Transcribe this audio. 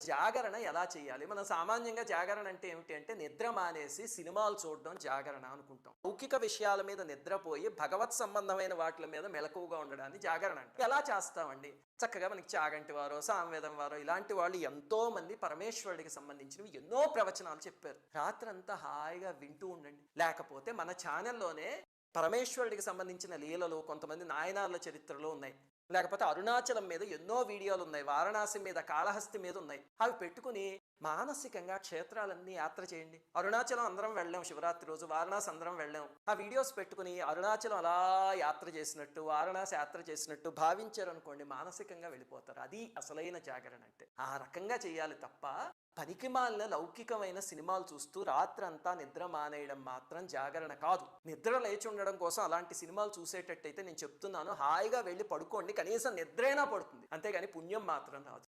జాగరణ ఎలా చేయాలి? మనం సామాన్యంగా జాగరణ అంటే ఏమిటి అంటే నిద్ర మానేసి సినిమాలు చూడడం జాగరణ అనుకుంటాం. లౌకిక విషయాల మీద నిద్రపోయి భగవత్ సంబంధమైన వాటిల మీద మెలకువగా ఉండడాన్ని జాగరణ అంటారు. ఎలా చేస్తామండి? చక్కగా మనకి చాగంటి వారో, సామవేదం వారో ఇలాంటి వాళ్ళు ఎంతో మంది పరమేశ్వరుడికి సంబంధించినవి ఎన్నో ప్రవచనాలు చెప్పారు. రాత్రంతా హాయిగా వింటూ ఉండండి. లేకపోతే మన ఛానల్లోనే పరమేశ్వరుడికి సంబంధించిన లీలలు కొంతమంది నాయనార్ల చరిత్రలో ఉన్నాయి. లేకపోతే అరుణాచలం మీద ఎన్నో వీడియోలు ఉన్నాయి. వారణాసి మీద, కాళహస్తి మీద ఉన్నాయి. అవి పెట్టుకుని మానసికంగా క్షేత్రాలన్నీ యాత్ర చేయండి. అరుణాచలం అందరం వెళ్ళాం శివరాత్రి రోజు, వారణాసి అందరం వెళ్ళాం. ఆ వీడియోస్ పెట్టుకుని అరుణాచలం అలా యాత్ర చేసినట్టు, వారణాసి యాత్ర చేసినట్టు భావించారనుకోండి, మానసికంగా వెళ్ళిపోతారు. అది అసలైన జాగరణ అంటే. ఆ రకంగా చేయాలి తప్ప పనికిమాలిన లౌకికమైన సినిమాలు చూస్తూ రాత్రంతా నిద్ర మానేయడం మాత్రం జాగరణ కాదు. నిద్ర లేచి ఉండడం కోసం అలాంటి సినిమాలు చూసేటట్టయితే నేను చెప్తున్నాను, హాయిగా వెళ్ళి పడుకోండి. కనీసం నిద్రైనా పడుతుంది, అంతేగాని పుణ్యం మాత్రం రాదు.